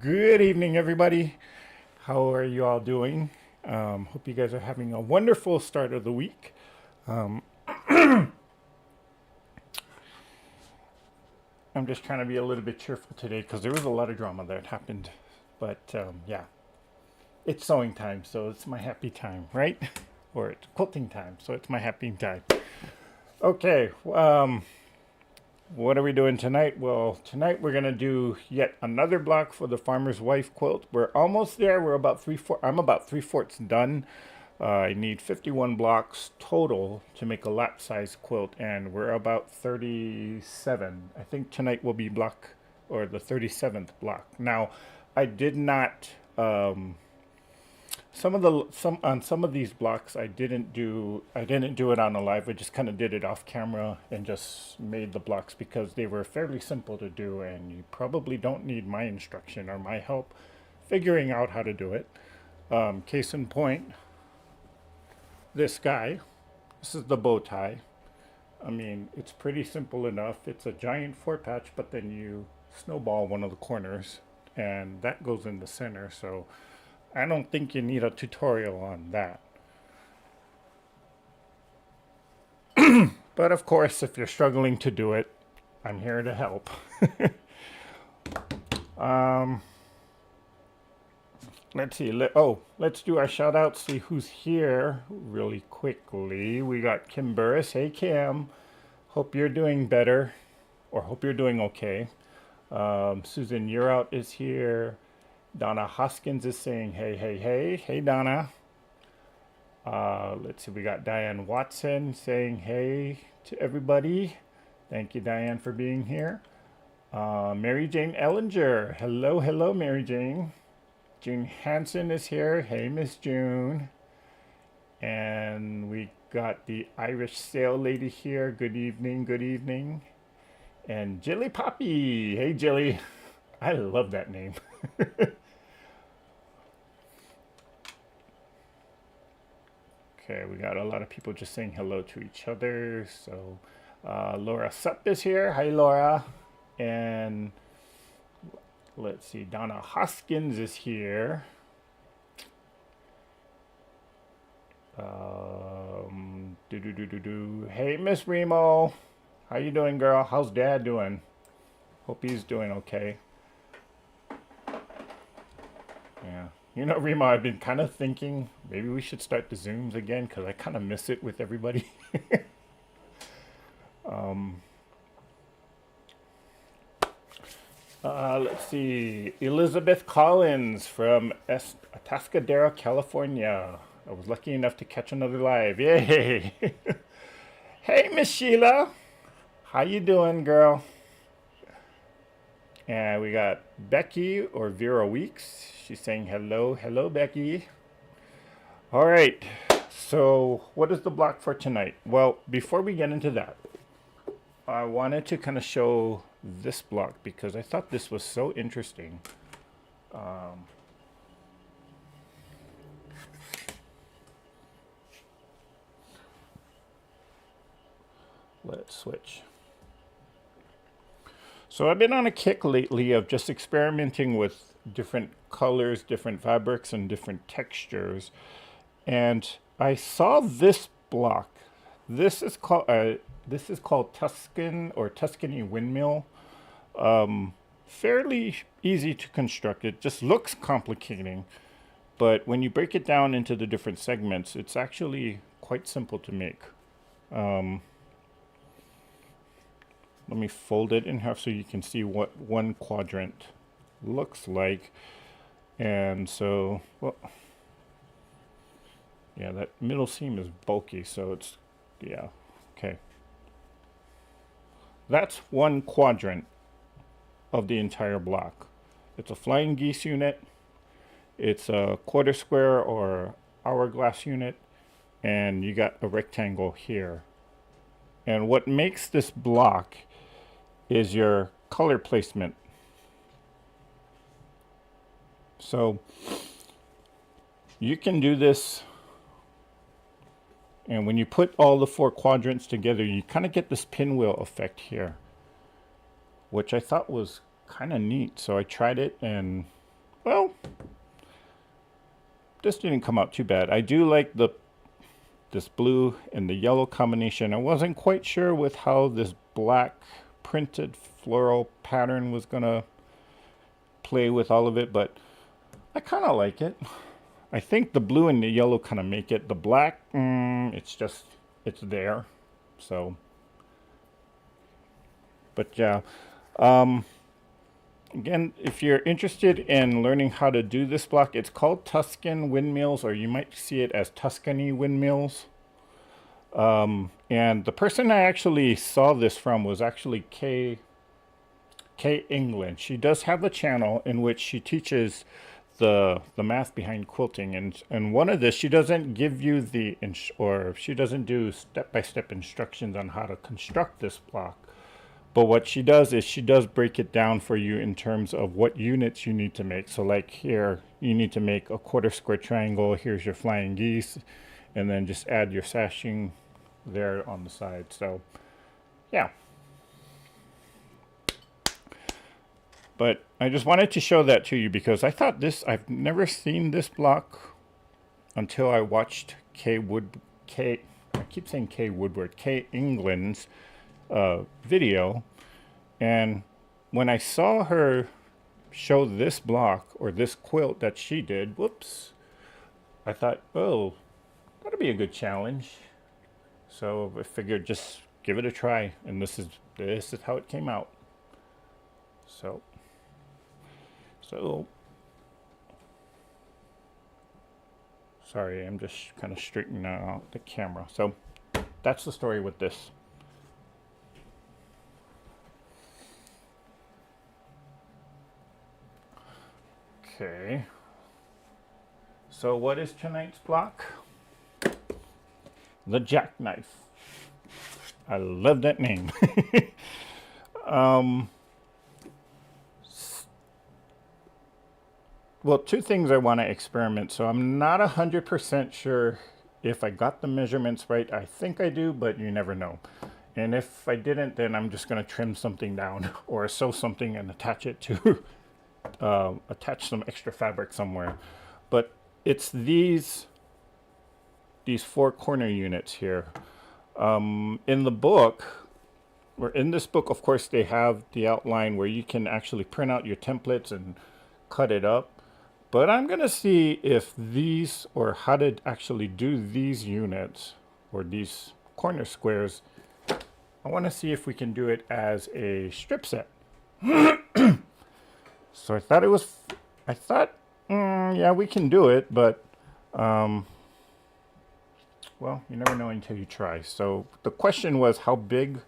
Good evening, everybody. How are you all doing? Hope you guys are having a wonderful start of the week. I'm just trying to be a little bit cheerful today because there was a lot of drama that happened. But yeah, it's sewing time, so it's my happy time, right? Or it's quilting time, so it's my happy time. Okay, what are we doing tonight? Well, tonight we're gonna do yet another block for the farmer's wife quilt. We're almost there. We're about I'm about 3/4 done. I need 51 blocks total to make a lap size quilt, and we're about 37. I think tonight will be block or the 37th block. Now, I did not. Some of these blocks I didn't do it on a live. I just kind of did it off camera and just made the blocks because they were fairly simple to do, and you probably don't need my instruction or my help figuring out how to do it. Case in point, this guy. This is the bow tie. I mean, it's pretty simple enough. It's a giant 4 patch, but then you snowball one of the corners, and that goes in the center. So I don't think you need a tutorial on that. But of course, if you're struggling to do it, I'm here to help. Let's see. Let's do our shout out. See who's here really quickly. We got Kim Burris. Hey, Kim. Hope you're doing better, or hope you're doing okay. Susan Urout is here. Donna Hoskins is saying hey, hey, hey. Hey, Donna. Let's see. We got Diane Watson saying hey to everybody. Thank you, Diane, for being here. Mary Jane Ellinger. Hello, hello, Mary Jane. June Hansen is here. Hey, Miss June. And we got the Irish Sail Lady here. Good evening, good evening. And Jilly Poppy. Hey, Jilly. I love that name. Okay, we got a lot of people just saying hello to each other. So Laura Supp is here. Hi, Laura. And let's see, Donna Hoskins is here. Hey, Miss Remo. How you doing, girl? How's Dad doing? Hope he's doing okay. Yeah. You know, Remo, I've been kind of thinking maybe we should start the Zooms again because I kind of miss it with everybody. Let's see. Elizabeth Collins from Atascadero, California. I was lucky enough to catch another live. Yay! Hey, Miss Sheila. How you doing, girl? And we got Becky or Vera Weeks. She's saying hello. Hello, Becky. All right. So what is the block for tonight? Well, before we get into that, I wanted to kind of show this block because I thought this was so interesting. Let's switch. So I've been on a kick lately of just experimenting with different colors, different fabrics, and different textures. And I saw this block. This is called Tuscan or Tuscany windmill. Fairly easy to construct. It just looks complicating, but when you break it down into the different segments, it's actually quite simple to make. Let me fold it in half so you can see what one quadrant looks like. And so, well, yeah, that middle seam is bulky, so it's, yeah, okay. That's one quadrant of the entire block. It's a flying geese unit, it's a quarter square or hourglass unit, and you got a rectangle here. And what makes this block is your color placement. So you can do this, and when you put all the four quadrants together, you kind of get this pinwheel effect here. which I thought was kind of neat. So I tried it, and well, this didn't come out too bad. I do like this blue and the yellow combination. I wasn't quite sure with how this black printed floral pattern was gonna play with all of it, but I kind of like it. I think the blue and the yellow kind of make it. The black, it's there. So, but yeah. Again, if you're interested in learning how to do this block, it's called Tuscan windmills, or you might see it as Tuscany windmills. And the person I actually saw this from was actually K England. She does have a channel in which she teaches the math behind quilting, and one of this, she doesn't give you or she doesn't do step-by-step instructions on how to construct this block. But what she does is she does break it down for you in terms of what units you need to make. So like here, you need to make a quarter square triangle. Here's your flying geese, and then just add your sashing there on the side. So yeah. But I just wanted to show that to you because I thought I've never seen this block until I watched K England's video. And when I saw her show this block or this quilt that she did, whoops, I thought, oh, that'd be a good challenge. So I figured just give it a try, and this is how it came out. So sorry, I'm just kind of straightening out the camera. So that's the story with this. Okay. So what is tonight's block? The Jackknife. I love that name. Well, two things I want to experiment. So I'm not 100% sure if I got the measurements right. I think I do, but you never know. And if I didn't, then I'm just going to trim something down or sew something and attach it to attach some extra fabric somewhere. But it's these four corner units here. In the book, or in this book, of course, they have the outline where you can actually print out your templates and cut it up. But I'm going to see if these, or how to actually do these units or these corner squares. I want to see if we can do it as a strip set. So I thought, yeah, we can do it, but, well, you never know until you try. So the question was how big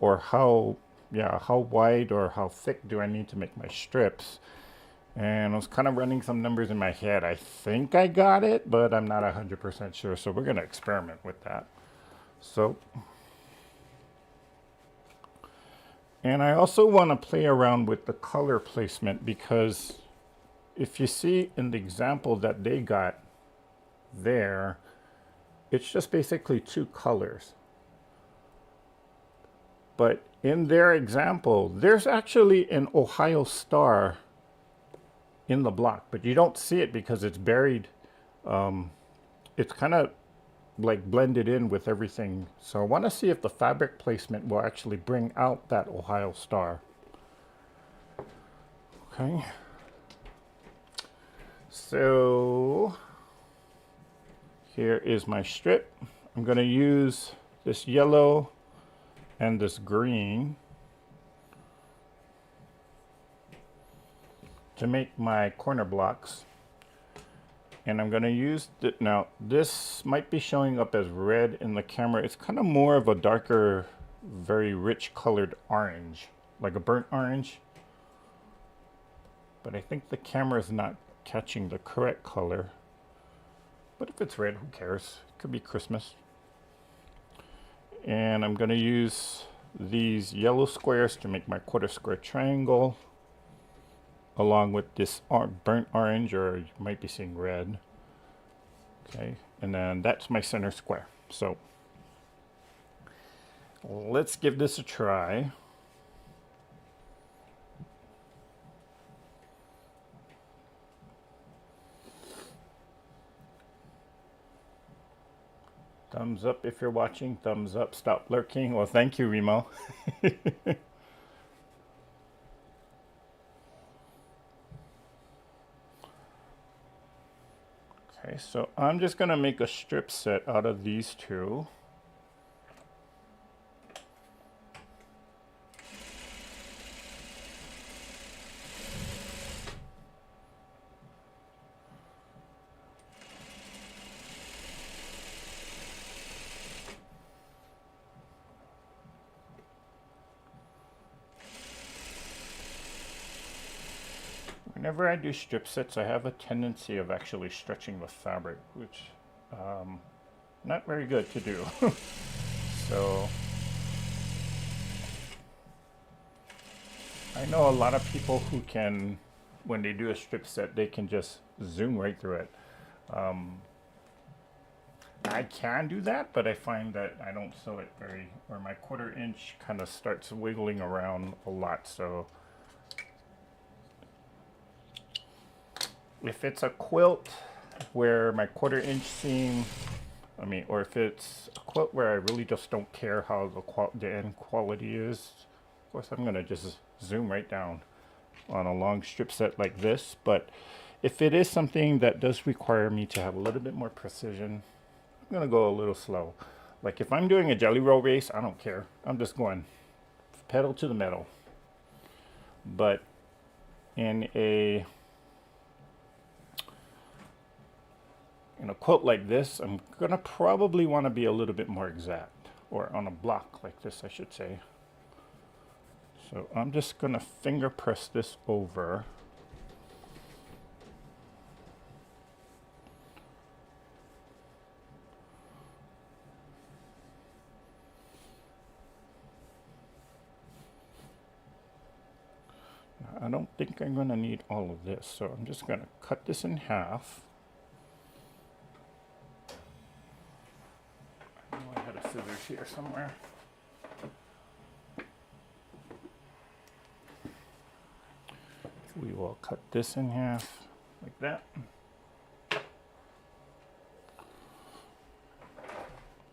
or how wide or how thick do I need to make my strips? And I was kind of running some numbers in my head. I think I got it, but I'm not 100% sure. So we're going to experiment with that. So, and I also want to play around with the color placement, because if you see in the example that they got there, it's just basically two colors. But in their example, there's actually an Ohio star in the block, but you don't see it because it's buried. It's kind of like blended in with everything. So I want to see if the fabric placement will actually bring out that Ohio star. Okay. So here is my strip. I'm going to use this yellow and this green to make my corner blocks. And I'm going to use now this might be showing up as red in the camera. It's kind of more of a darker, very rich colored orange, like a burnt orange. But I think the camera is not catching the correct color. But if it's red, who cares? It could be Christmas. And I'm going to use these yellow squares to make my quarter square triangle, along with this burnt orange, or you might be seeing red. Okay, and then that's my center square. So let's give this a try. Thumbs up if you're watching. Thumbs up. Stop lurking. Well, thank you, Remo. Okay, so I'm just going to make a strip set out of these two. Whenever I do strip sets, I have a tendency of actually stretching the fabric, which not very good to do. So I know a lot of people who can, when they do a strip set, they can just zoom right through it. I can do that, but I find that I don't sew it very, or my 1/4 inch kind of starts wiggling around a lot. So if it's a quilt where my 1/4 inch seam, or if it's a quilt where I really just don't care how the end quality is, of course I'm gonna just zoom right down on a long strip set like this. But if it is something that does require me to have a little bit more precision, I'm gonna go a little slow. Like if I'm doing a jelly roll race, I don't care. I'm just going pedal to the metal. But in a quilt like this, I'm gonna probably want to be a little bit more exact, or on a block like this, I should say. So I'm just gonna finger press this over. Now, I don't think I'm gonna need all of this, so I'm just gonna cut this in half. I had a scissors here somewhere. We will cut this in half like that.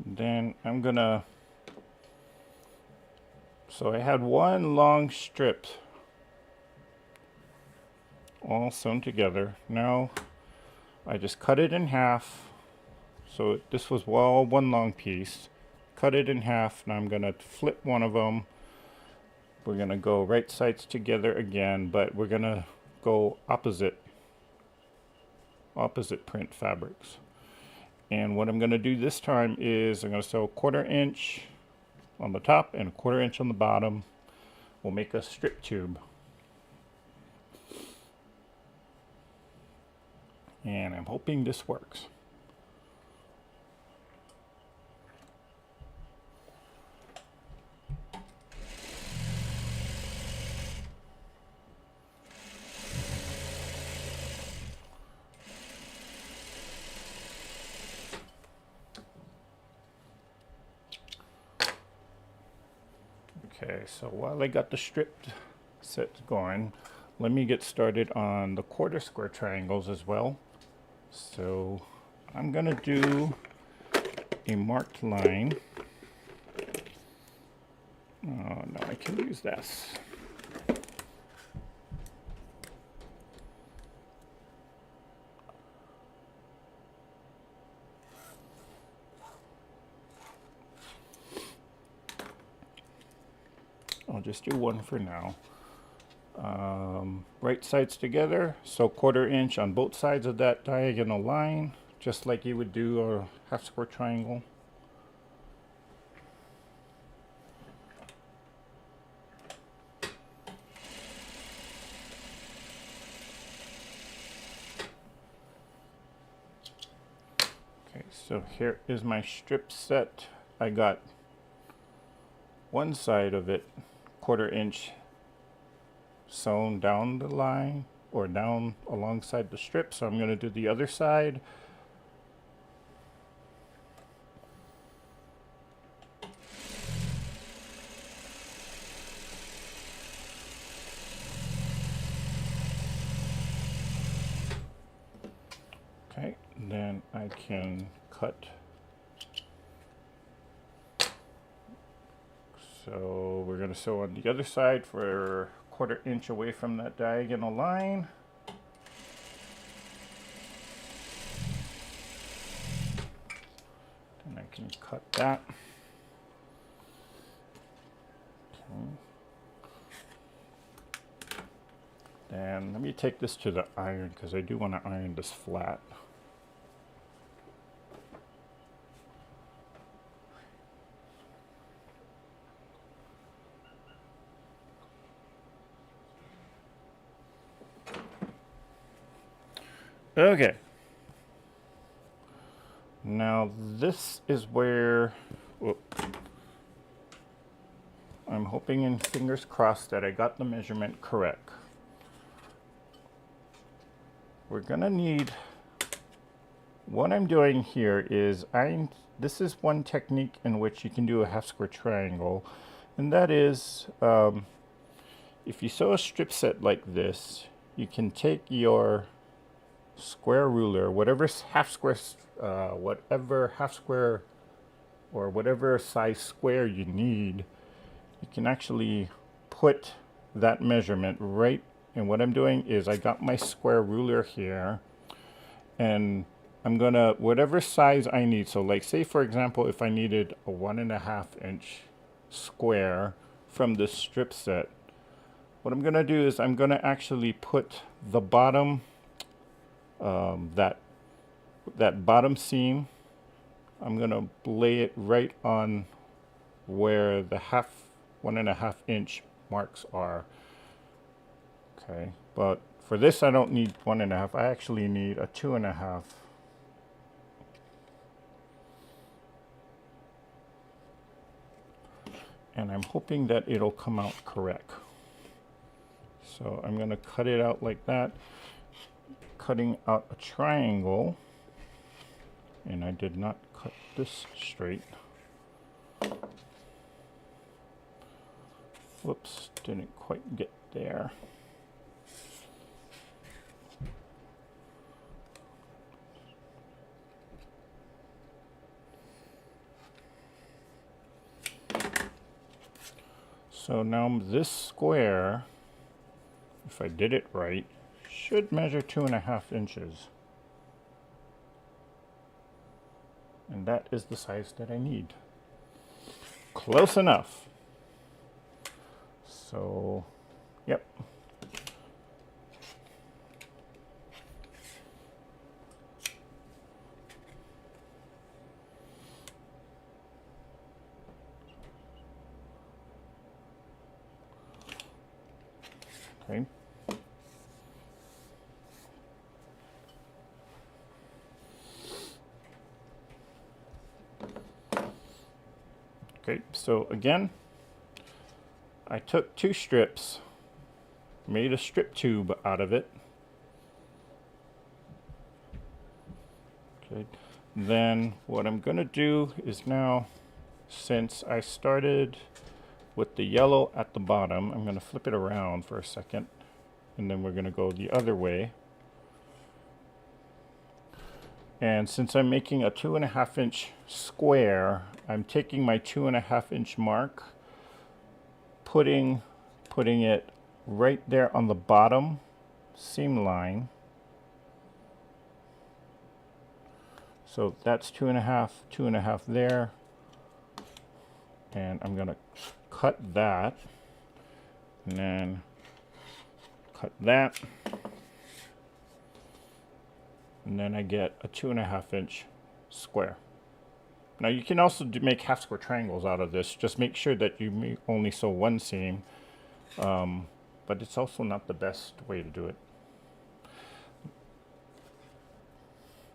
Then I'm gonna, so I had one long strip all sewn together. Now I just cut it in half. So this was all one long piece. Cut it in half. Now I'm gonna flip one of them. We're gonna go right sides together again, but we're gonna go opposite print fabrics. And what I'm gonna do this time is I'm gonna sew 1/4 inch on the top and 1/4 inch on the bottom. We'll make a strip tube. And I'm hoping this works. Okay, so while I got the strip set going, let me get started on the 1/4 square triangles as well. So I'm gonna do a marked line. Oh no, I can use this. I'll just do one for now. Right sides together, so 1/4 inch on both sides of that diagonal line, just like you would do a half square triangle. Okay, so here is my strip set. I got one side of it 1/4 inch sewn down the line or down alongside the strip, so I'm going to do the other side. Okay, then I can cut So we're going to sew on the other side for a 1/4 inch away from that diagonal line. And I can cut that. Okay. And let me take this to the iron because I do want to iron this flat. Okay. Now this is where I'm hoping and fingers crossed that I got the measurement correct. We're gonna need, what I'm doing here is this is one technique in which you can do a half square triangle, and that is if you sew a strip set like this, you can take your square ruler, whatever half square or whatever size square you need, you can actually put that measurement right. And what I'm doing is I got my square ruler here, and I'm gonna, whatever size I need, so like say for example if I needed a 1.5 inch square from this strip set, what I'm gonna do is I'm gonna actually put the bottom that bottom seam, I'm gonna lay it right on where the 1.5 inch marks are. Okay, but for this I don't need 1.5, I actually need a 2.5. And I'm hoping that it'll come out correct. So I'm gonna cut it out like that, cutting out a triangle, and I did not cut this straight. Whoops, didn't quite get there. So now this square, if I did it right, should measure 2.5 inches. And that is the size that I need. Close enough. So, yep. Okay. Okay, so again, I took 2 strips, made a strip tube out of it. Okay, then what I'm gonna do is now, since I started with the yellow at the bottom, I'm gonna flip it around for a second, and then we're gonna go the other way. And since I'm making a 2.5 inch square, I'm taking my 2.5 inch mark, putting it right there on the bottom seam line. So that's 2.5, 2.5 there. And I'm gonna cut that, and then cut that. And then I get a 2.5 inch square. Now you can also make half square triangles out of this. Just make sure that you only sew one seam, but it's also not the best way to do it.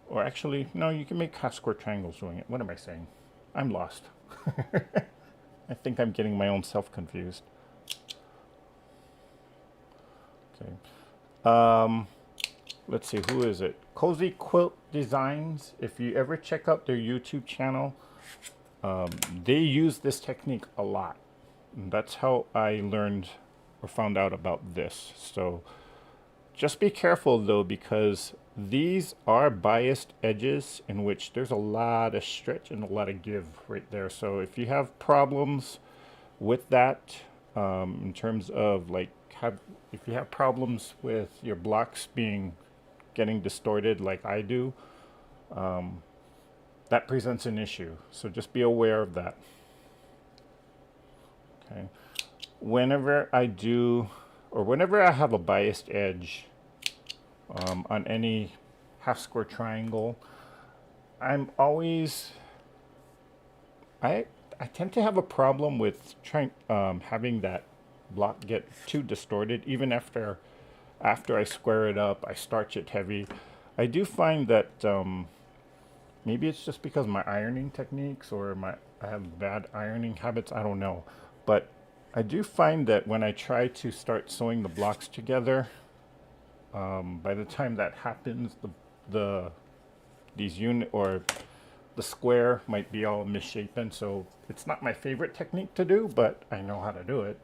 Or actually, no, you can make half square triangles doing it. What am I saying? I'm lost. I think I'm getting my own self confused. Okay. Let's see, who is it? Cozy Quilt Designs. If you ever check out their YouTube channel, they use this technique a lot. And that's how I learned or found out about this. So just be careful though, because these are biased edges in which there's a lot of stretch and a lot of give right there. So if you have problems with that, in terms of like if you have problems with your blocks getting distorted like I do, that presents an issue. So just be aware of that. Okay. Whenever I do, or whenever I have a biased edge on any half square triangle, I'm always, I tend to have a problem with having that block get too distorted. Even after I square it up, I starch it heavy. I do find that maybe it's just because my ironing techniques, or I have bad ironing habits. I don't know, but I do find that when I try to start sewing the blocks together, by the time that happens, these unit or the square might be all misshapen. So it's not my favorite technique to do, but I know how to do it.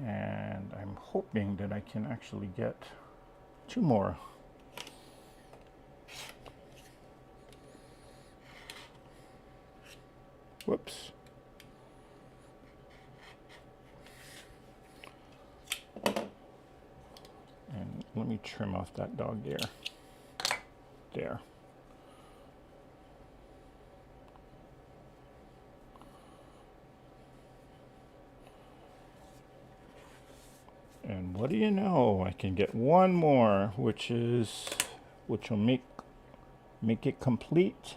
And I'm hoping that I can actually get 2 more. Whoops. And let me trim off that dog ear. There. And what do you know? I can get 1 more, which will make it complete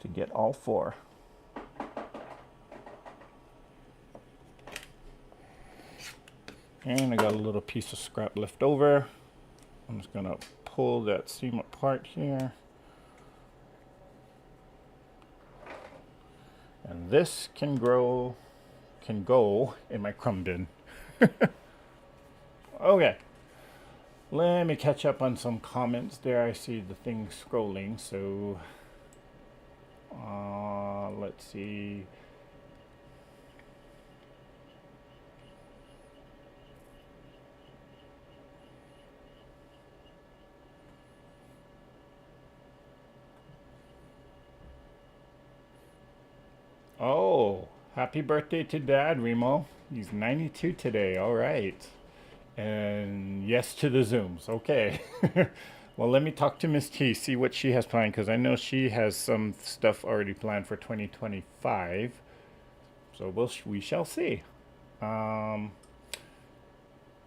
to get all 4. And I got a little piece of scrap left over. I'm just gonna pull that seam apart here. And this can go in my crumb bin. Okay, let me catch up on some comments there. I see the thing scrolling, so let's see. Oh, happy birthday to Dad, Remo. He's 92 today. All right. And yes to the Zooms. Okay. Well, let me talk to Miss T, see what she has planned, because I know she has some stuff already planned for 2025. So we shall see.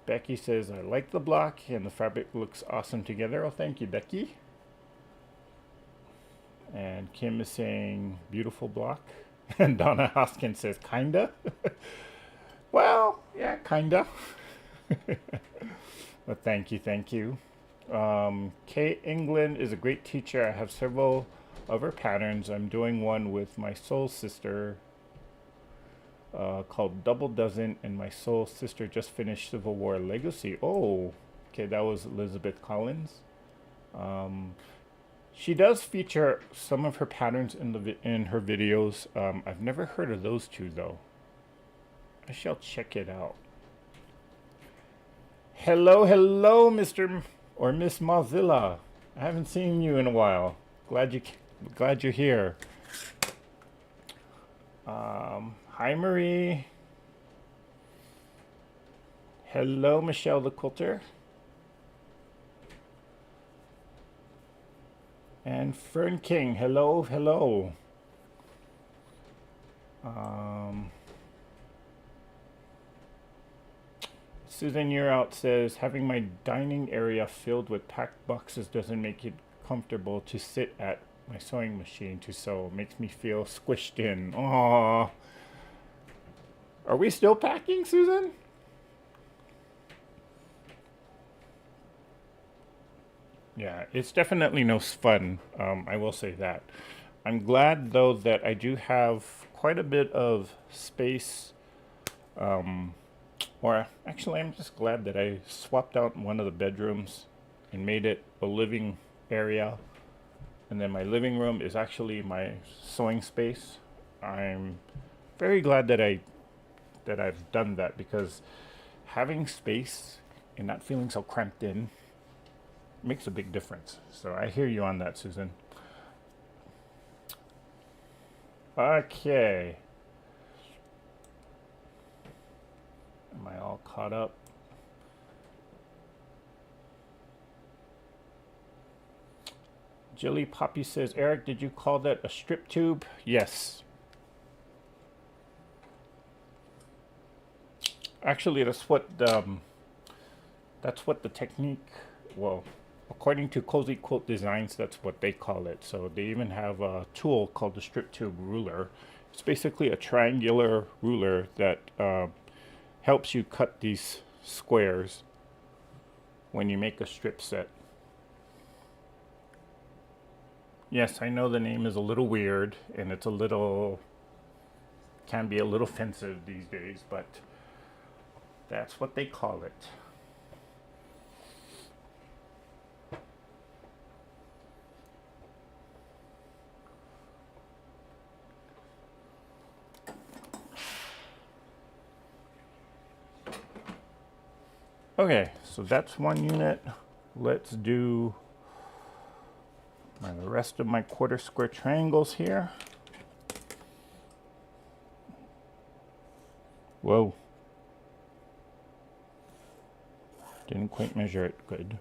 Becky says, I like the block and the fabric looks awesome together. Oh, thank you, Becky. And Kim is saying, beautiful block. And Donna Hoskins says, kinda. Well, yeah, kinda. But thank you. Kay England is a great teacher. I have several of her patterns. I'm doing one with my soul sister called Double Dozen, and my soul sister just finished Civil War Legacy. Oh, okay, that was Elizabeth Collins. She does feature some of her patterns in her videos. I've never heard of those two though. I shall check it out. Hello, Mr. or Miss Mozilla. I haven't seen you in a while. Glad you're here. Hi, Marie. Hello, Michelle the Quilter. And Fern King. Hello. Susan You're Out says, having my dining area filled with packed boxes doesn't make it comfortable to sit at my sewing machine to sew. Makes me feel squished in. Aww. Are we still packing, Susan? Yeah, it's definitely no fun. I will say that. I'm glad though that I do have quite a bit of space. Or actually, I'm just glad that I swapped out one of the bedrooms and made it a living area. And then my living room is actually my sewing space. I'm very glad that I've done that, because having space and not feeling so cramped in makes a big difference. So I hear you on that, Susan. Okay. Am I all caught up? Jilly Poppy says, Eric, did you call that a strip tube? Yes. Actually, that's what the technique, well, according to Cozy Quilt Designs, that's what they call it. So they even have a tool called the strip tube ruler. It's basically a triangular ruler that helps you cut these squares when you make a strip set. Yes, I know the name is a little weird and it's a little, can be a little offensive these days, but that's what they call it. Okay, so that's one unit. Let's do the rest of my quarter square triangles here. Whoa. Didn't quite measure it good.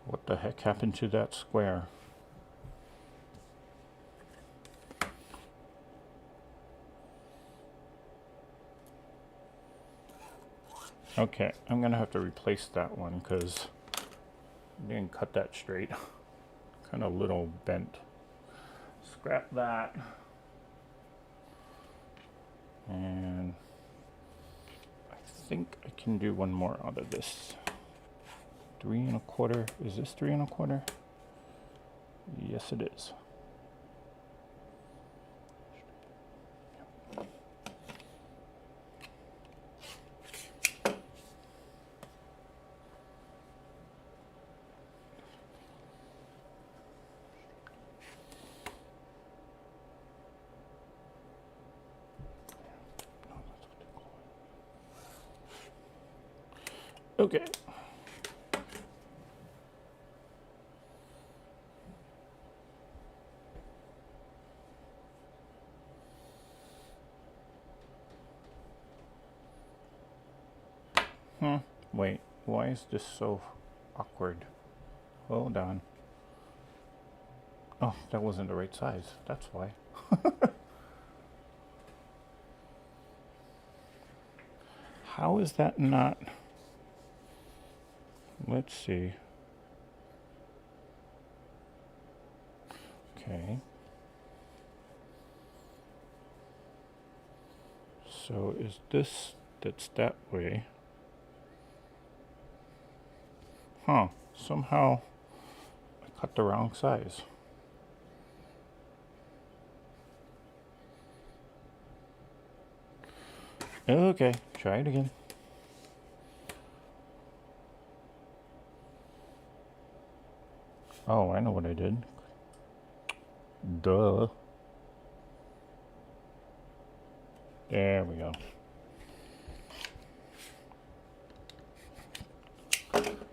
What the heck happened to that square? Okay, I'm gonna have to replace that one because I didn't cut that straight. Kind of a little bent. Scrap that. And I think I can do one more out of this. 3 1/4. Is this 3 1/4? Yes, it is. Okay. Wait, why is this so awkward? Hold on. Oh, that wasn't the right size. That's why. How is that not? Let's see. Okay. So is this, that's that way? Huh, somehow I cut the wrong size. Okay, try it again. Oh, I know what I did. Duh. There we go.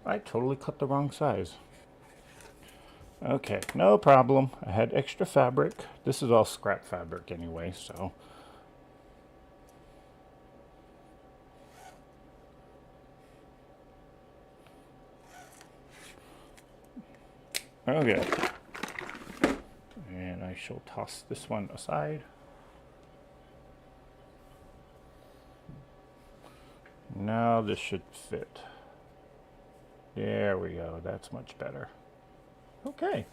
I totally cut the wrong size. Okay, no problem. I had extra fabric. This is all scrap fabric anyway, so. Okay. And I shall toss this one aside. Now this should fit. There we go. That's much better. Okay.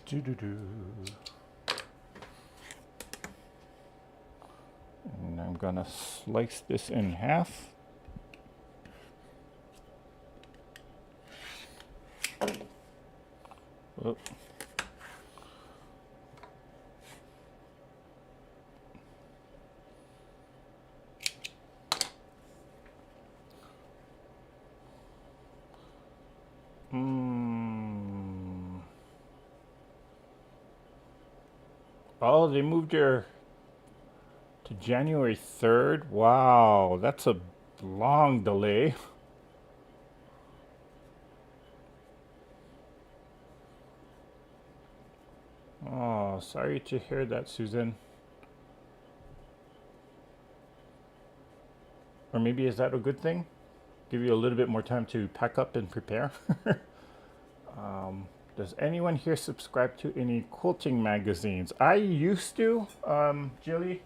Do-do-do. And I'm gonna slice this in half. Oh. Oh, they moved your to January 3rd. Wow, that's a long delay. Oh, sorry to hear that, Susan. Or maybe is that a good thing? Give you a little bit more time to pack up and prepare. Does anyone here subscribe to any quilting magazines? I used to, Jilly.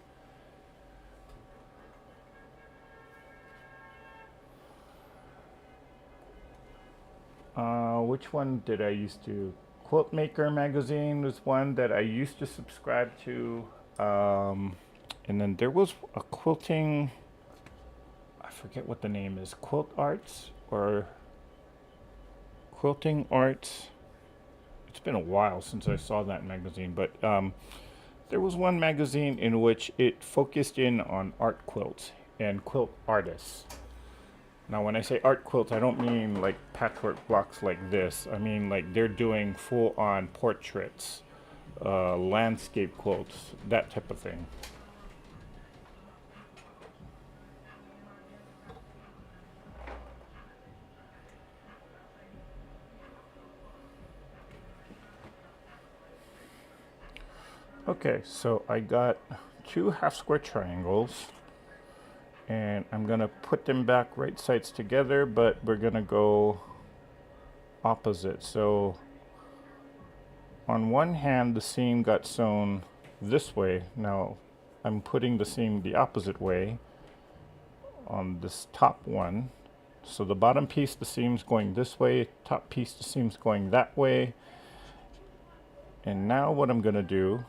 Which one did I used to? Quilt Maker magazine was one that I used to subscribe to. And then there was a quilting, I forget what the name is, Quilt Arts or Quilting Arts. It's been a while since I saw that magazine, but there was one magazine in which it focused in on art quilts and quilt artists. Now, when I say art quilts, I don't mean like patchwork blocks like this. I mean like they're doing full-on portraits, landscape quilts, that type of thing. Okay, so I got 2 half-square triangles, and I'm gonna put them back right sides together, but we're gonna go opposite. So on one hand, the seam got sewn this way. Now I'm putting the seam the opposite way on this top one. So the bottom piece, the seam's going this way, top piece, the seam's going that way. And now what I'm gonna do,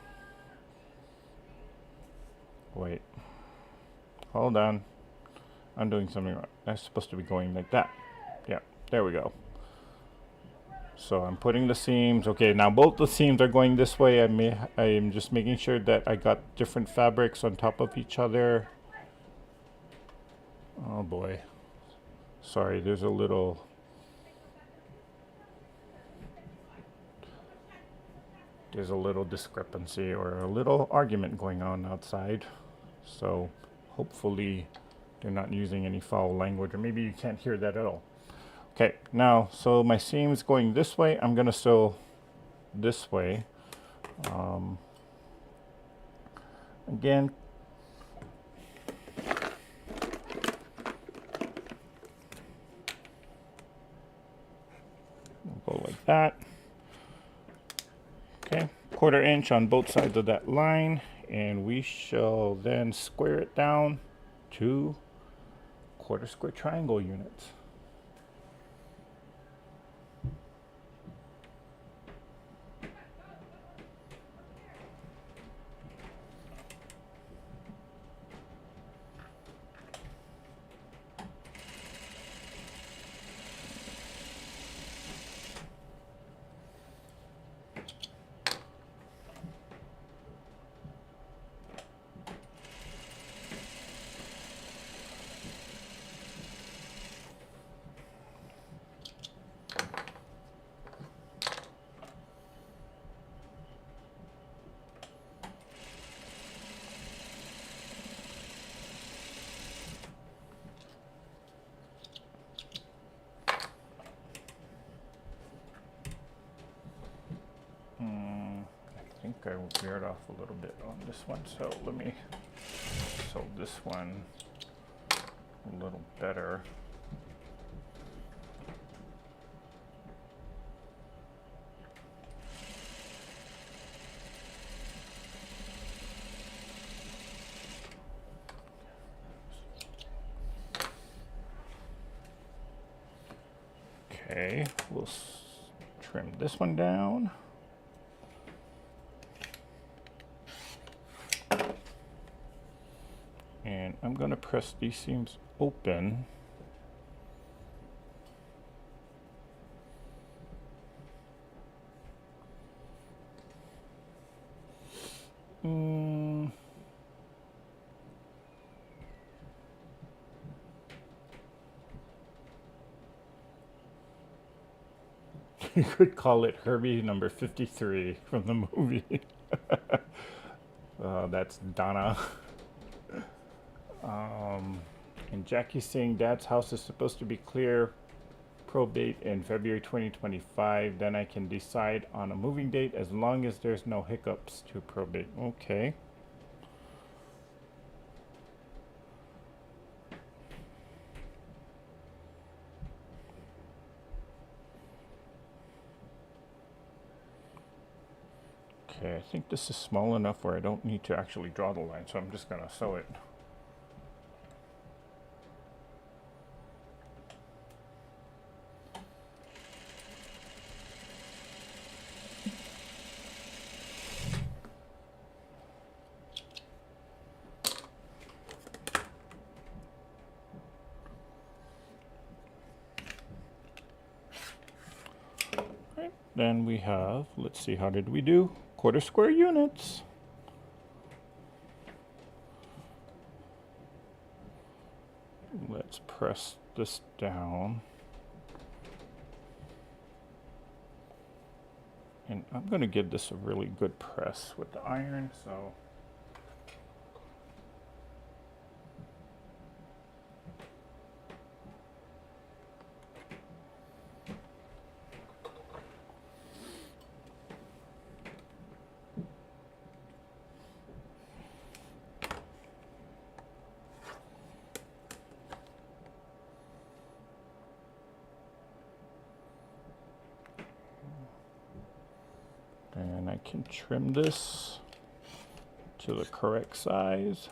wait, hold on, I'm doing something wrong. That's supposed to be going like that. Yeah, there we go. So I'm putting the seams. Okay, now both the seams are going this way. I'm just making sure that I got different fabrics on top of each other. Oh boy. Sorry, there's a little discrepancy or a little argument going on outside. So hopefully they're not using any foul language, or maybe you can't hear that at all. Okay, now, so my seam's going this way. I'm gonna sew this way. Again, we'll go like that. Okay, 1/4 inch on both sides of that line, and we shall then square it down to 1/4 square triangle units. I think I veered off a little bit on this one, so let me sew this one a little better. Okay, we'll trim this one down. And I'm going to press these seams open. Mm. You could call it Herbie number 53 from the movie. That's Donna. And Jackie's saying Dad's house is supposed to be clear probate in February 2025. Then I can decide on a moving date as long as there's no hiccups to probate. Okay. Okay, I think this is small enough where I don't need to actually draw the line, so I'm just gonna sew it. Right, then we have, let's see, how did we do? Quarter square units. Let's press this down. And I'm going to give this a really good press with the iron, so. And I can trim this to the correct size.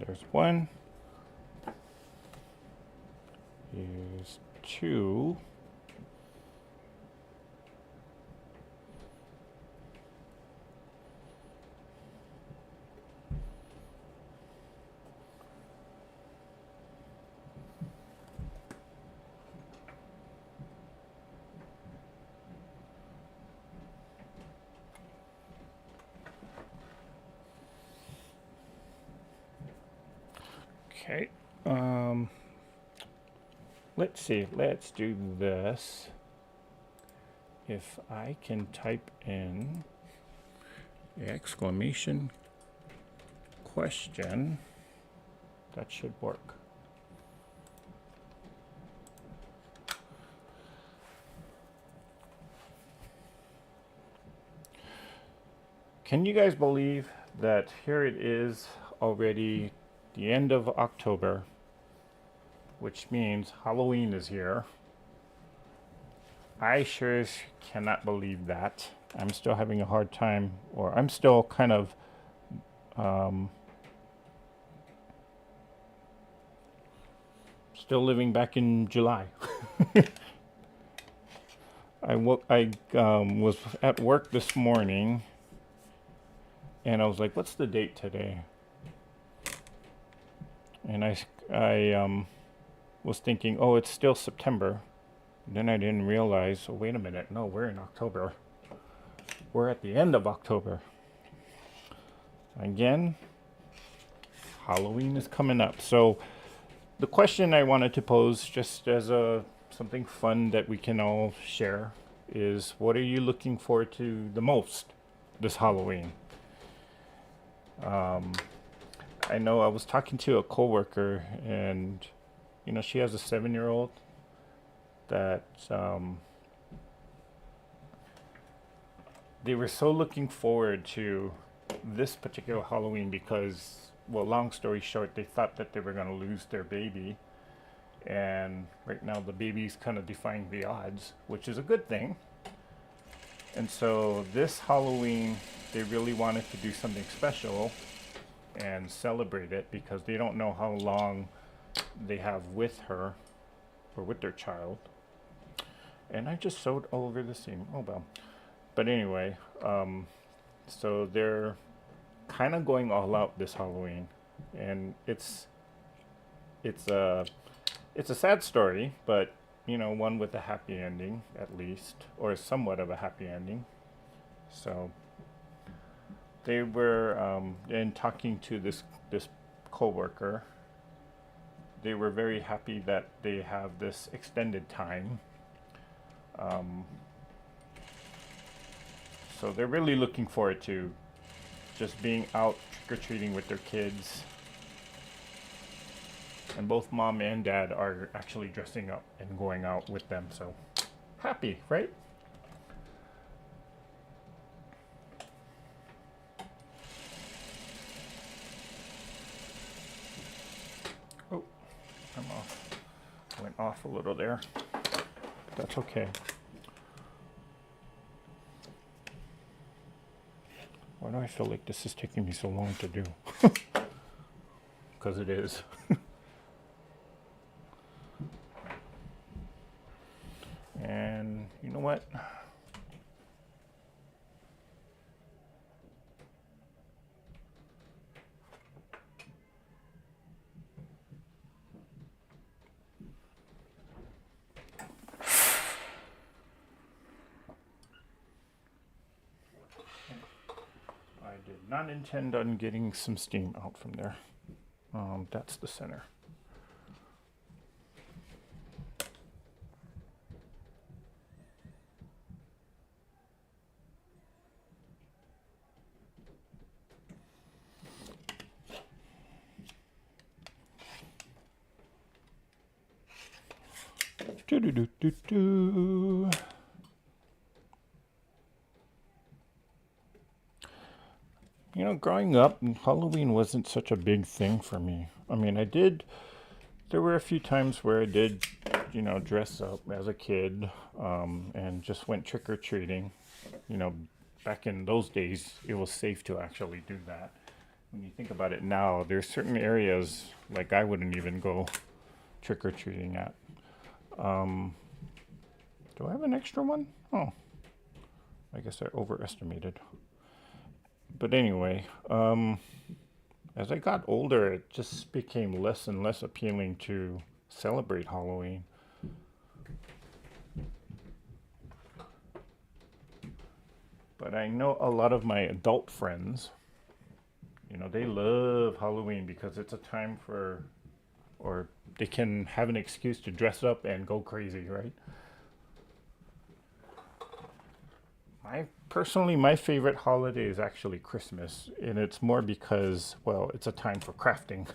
There's one. Here's two. Okay. Let's see. Let's do this. If I can type in exclamation question, that should work. Can you guys believe that here it is already the end of October, which means Halloween is here. I sure cannot believe that. I'm still having a hard time, or I'm still kind of still living back in July. I was at work this morning, and I was like, "What's the date today?" And I was thinking, "Oh, it's still September." Then I didn't realize, oh, wait a minute, no, we're in October. We're at the end of October. Again, Halloween is coming up. So the question I wanted to pose, just as something fun that we can all share, is what are you looking forward to the most this Halloween? I know I was talking to a coworker, and you know, she has a 7-year-old that they were so looking forward to this particular Halloween because, well, long story short, they thought that they were going to lose their baby, and right now the baby's kind of defying the odds, which is a good thing. And so this Halloween they really wanted to do something special and celebrate it because they don't know how long they have with her or with their child. And I just sewed over the seam. Oh well. But anyway, so they're kind of going all out this Halloween, and it's a it's a sad story, but you know, one with a happy ending at least, or somewhat of a happy ending. So they were in talking to this coworker. They were very happy that they have this extended time. Um, so they're really looking forward to just being out trick or treating with their kids. And both mom and dad are actually dressing up and going out with them. So happy, right? Oh, I'm off. Went off a little there. That's okay. Why do I feel like this is taking me so long to do? Because it is. And you know what? I did not intend on getting some steam out from there. That's the center. Do do do do do. You know, growing up, Halloween wasn't such a big thing for me. I mean, there were a few times where I did, you know, dress up as a kid and just went trick or treating. You know, back in those days, it was safe to actually do that. When you think about it now, there's certain areas like I wouldn't even go trick or treating at. Do I have an extra one? Oh, I guess I overestimated. But anyway, as I got older, it just became less and less appealing to celebrate Halloween. But I know a lot of my adult friends, you know, they love Halloween because it's a time for, or they can have an excuse to dress up and go crazy, right? Personally, my favorite holiday is actually Christmas, and it's more because, well, it's a time for crafting.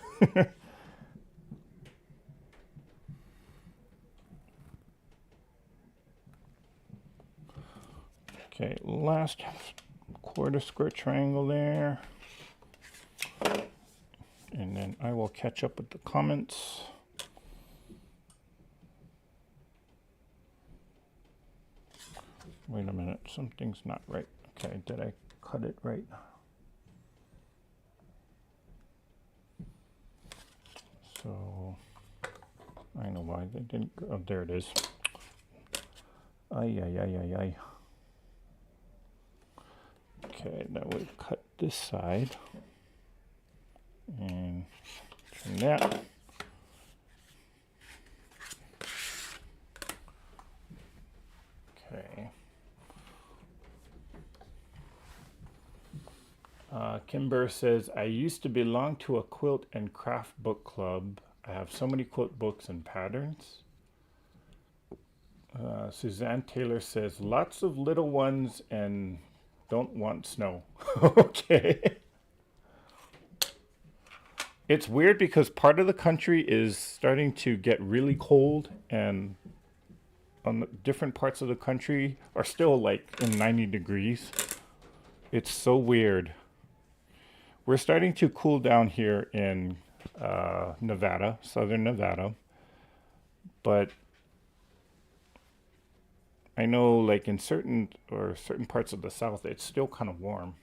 Okay, last quarter square triangle there. And then I will catch up with the comments. Wait a minute, something's not right. Okay, did I cut it right? So, I know why they didn't, oh, there it is. Ay, ay, ay, ay, ay. Okay, now we'll cut this side. And trim that. Okay. Kimber says, I used to belong to a quilt and craft book club. I have so many quilt books and patterns. Suzanne Taylor says, lots of little ones and don't want snow. Okay. It's weird because part of the country is starting to get really cold, and on the different parts of the country are still like in 90 degrees. It's so weird. We're starting to cool down here in Nevada, southern Nevada. But I know like in certain parts of the south, it's still kind of warm.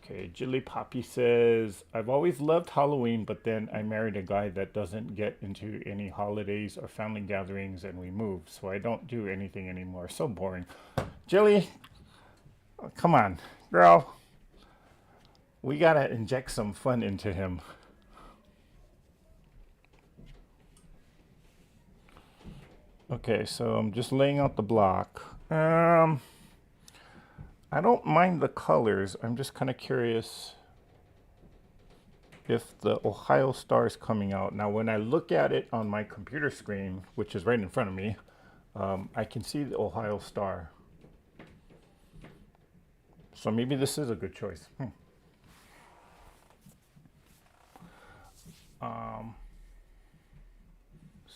Okay, Jilly Poppy says, I've always loved Halloween, but then I married a guy that doesn't get into any holidays or family gatherings and we moved, so I don't do anything anymore. So boring. Jilly, come on, girl. We gotta inject some fun into him. Okay, so I'm just laying out the block. I don't mind the colors. I'm just kind of curious if the Ohio Star is coming out. Now, when I look at it on my computer screen, which is right in front of me, I can see the Ohio Star. So maybe this is a good choice.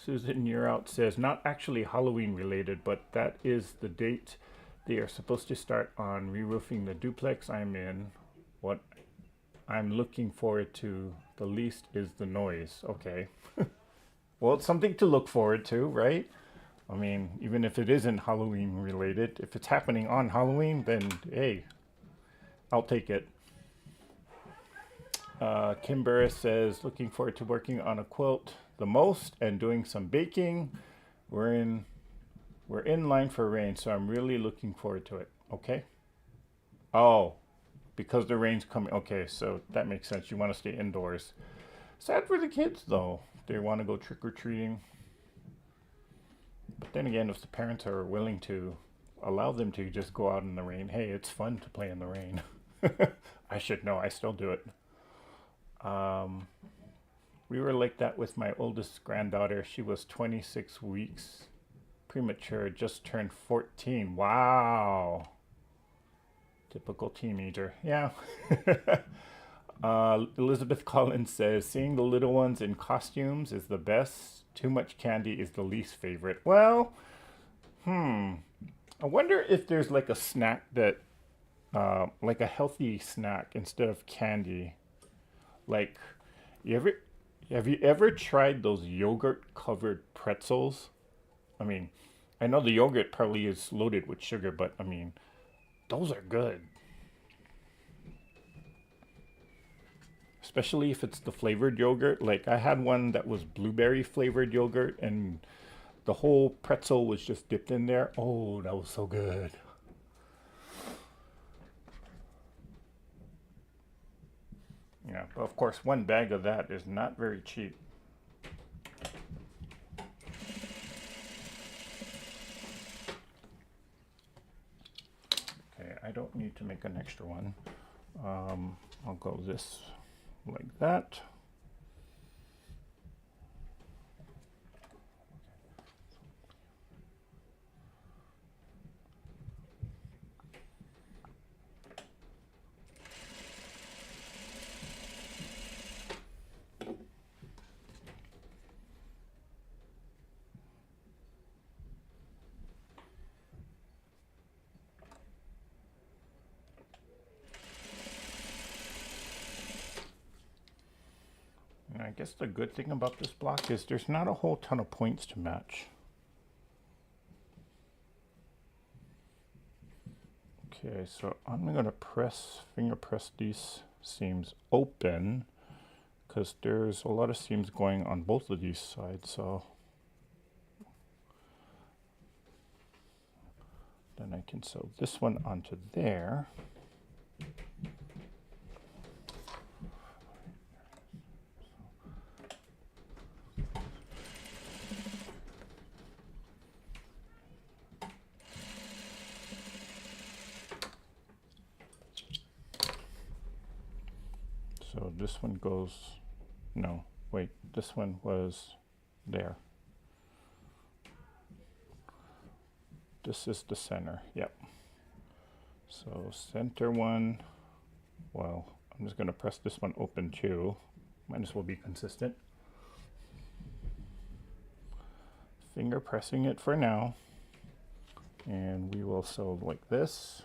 Susan You're Out says, not actually Halloween related, but that is the date they are supposed to start on re-roofing the duplex I'm in. What I'm looking forward to the least is the noise. Okay. Well, it's something to look forward to, right? I mean, even if it isn't Halloween related, if it's happening on Halloween, then hey, I'll take it. Kim Burris says, looking forward to working on a quilt the most and doing some baking. We're in line for rain, so I'm really looking forward to it. Okay. Oh, because the rain's coming. Okay, so that makes sense. You want to stay indoors. Sad for the kids though. They want to go trick or treating. But then again, if the parents are willing to allow them to just go out in the rain, hey, it's fun to play in the rain. I should know. I still do it. We were like that with my oldest granddaughter. She was 26 weeks premature, just turned 14. Wow. Typical teenager. Yeah. Elizabeth Collins says, seeing the little ones in costumes is the best. Too much candy is the least favorite. Well, I wonder if there's like a snack that, like a healthy snack instead of candy. Like, you ever have you ever tried those yogurt covered pretzels? I mean, I know the yogurt probably is loaded with sugar, but I mean, those are good. Especially if it's the flavored yogurt. Like I had one that was blueberry flavored yogurt and the whole pretzel was just dipped in there. Oh, that was so good. Yeah, but of course, one bag of that is not very cheap. Okay, I don't need to make an extra one. I'll go this like that. And I guess the good thing about this block is there's not a whole ton of points to match. Okay, so I'm gonna finger press these seams open because there's a lot of seams going on both of these sides, so then I can sew this one onto there. So this one goes, no, wait, this one was there. This is the center, yep. So center one, well, I'm just gonna press this one open too. Might as well be consistent. Finger pressing it for now. And we will sew like this.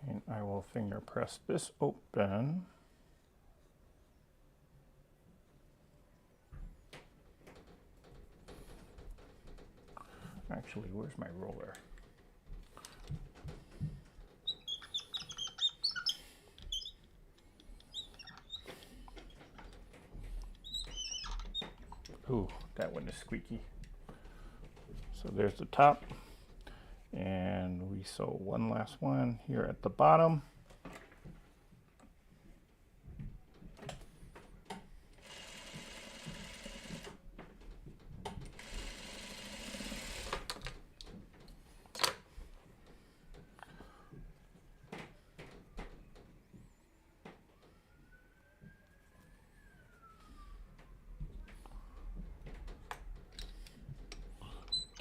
And I will finger press this open. Actually, where's my roller? Ooh, that one is squeaky. So there's the top, and we sew one last one here at the bottom.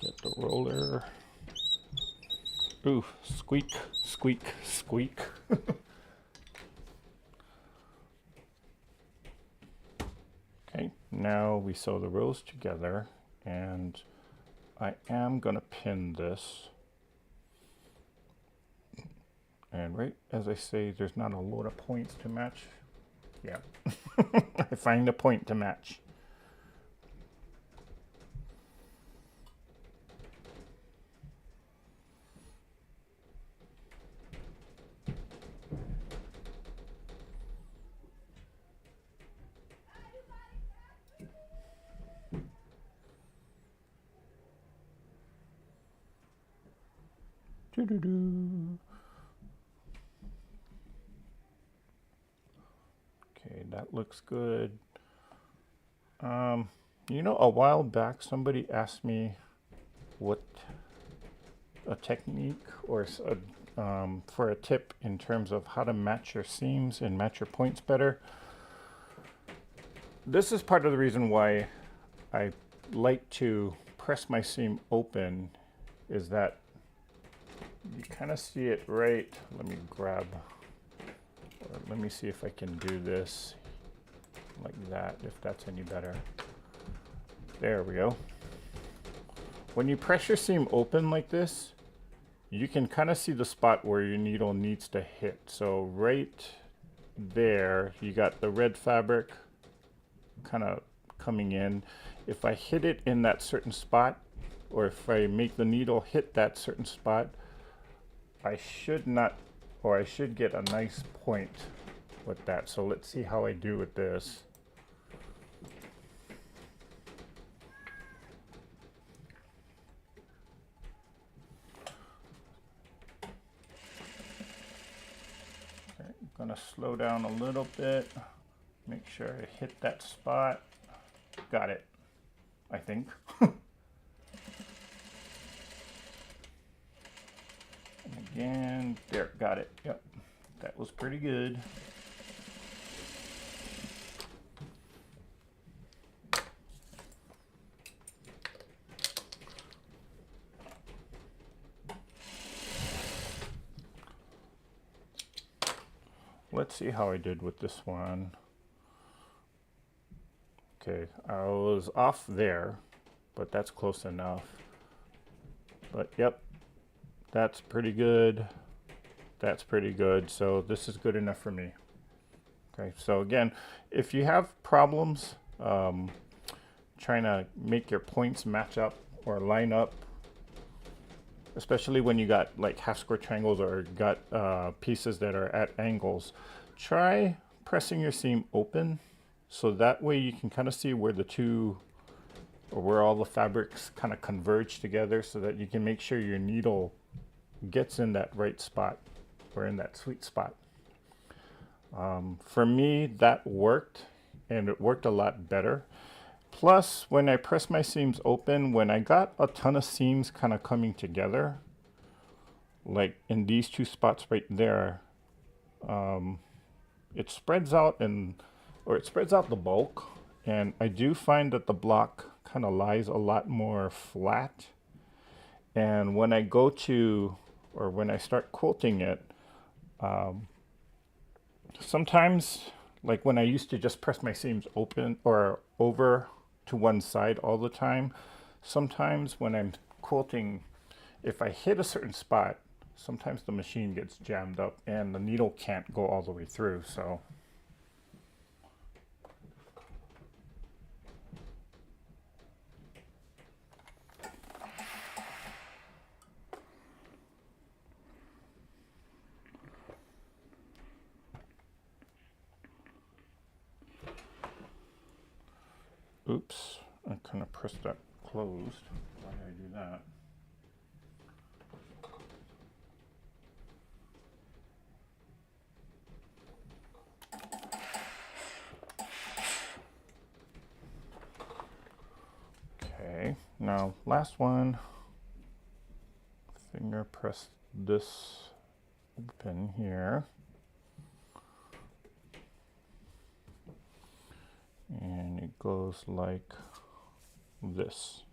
Get the roller. Ooh, squeak, squeak, squeak. Okay, now we sew the rows together, and I am gonna pin this. And right as I say, there's not a load of points to match. Yeah, I find a point to match. Doo-doo-doo. Okay, that looks good. You know, a while back somebody asked me what a technique or for a tip in terms of how to match your seams and match your points better. This is part of the reason why I like to press my seam open, is that you kind of see it right. Let me grab, or let me see if I can do this like that, if that's any better. There we go. When you press your seam open like this, you can kind of see the spot where your needle needs to hit. So right there, you got the red fabric kind of coming in. If I hit it in that certain spot, or if I make the needle hit that certain spot, I should not, or I should get a nice point with that. So let's see how I do with this. Okay, I'm gonna slow down a little bit, make sure I hit that spot. Got it, I think. And again, there, got it. Yep, that was pretty good. Let's see how I did with this one. Okay, I was off there, but that's close enough. But yep, that's pretty good. That's pretty good. So this is good enough for me. Okay, so again, if you have problems trying to make your points match up or line up, especially when you got like half square triangles or got pieces that are at angles, try pressing your seam open, so that way you can kind of see where the two, or where all the fabrics kind of converge together, so that you can make sure your needle gets in that right spot, or in that sweet spot. For me, that worked, and it worked a lot better. Plus, when I press my seams open, when I got a ton of seams kind of coming together, like in these two spots right there, it spreads out, or it spreads out the bulk, and I do find that the block kind of lies a lot more flat. And when I go to, or when I start quilting it, sometimes, like when I used to just press my seams open or over to one side all the time, sometimes when I'm quilting, if I hit a certain spot, sometimes the machine gets jammed up and the needle can't go all the way through. So Oops, I kind of pressed that closed. Why did I do that? Okay, now last one. Finger press this open here. And it goes like this.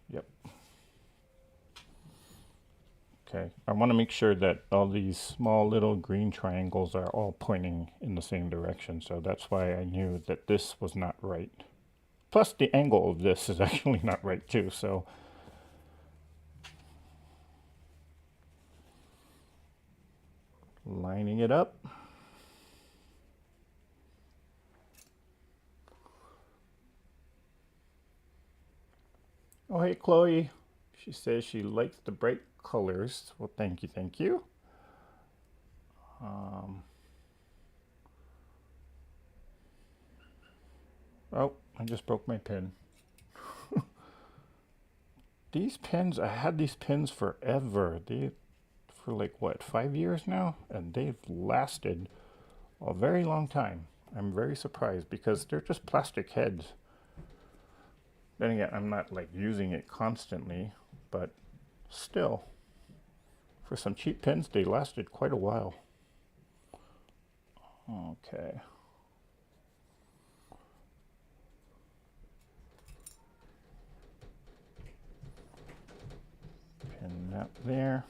Yep. Okay, I want to make sure that all these small little green triangles are all pointing in the same direction, so that's why I knew that this was not right. Plus the angle of this is actually not right too, so lining it up. Oh, hey, Chloe. She says she likes the bright colors. Well, thank you, thank you. Oh, I just broke my pen. These pens, I had these pens forever. For like, what, 5 years now? And they've lasted a very long time. I'm very surprised because they're just plastic heads. Then again, I'm not like using it constantly, but still, for some cheap pens, they lasted quite a while. Okay. Pin that there.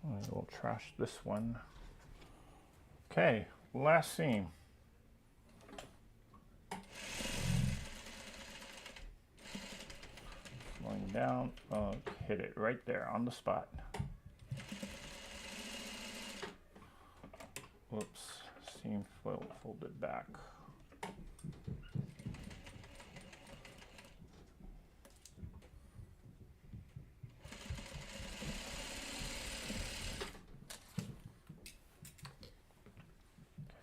I will trash this one. Okay, last seam. Going down, hit it right there on the spot. Whoops, seam folded back.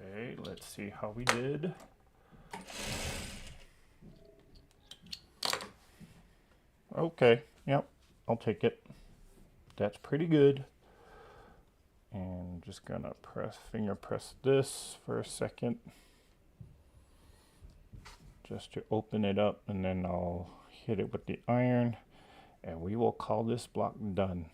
Okay, let's see how we did. Okay, yep, I'll take it. That's pretty good. And just gonna finger press this for a second, just to open it up, and then I'll hit it with the iron, and we will call this block done.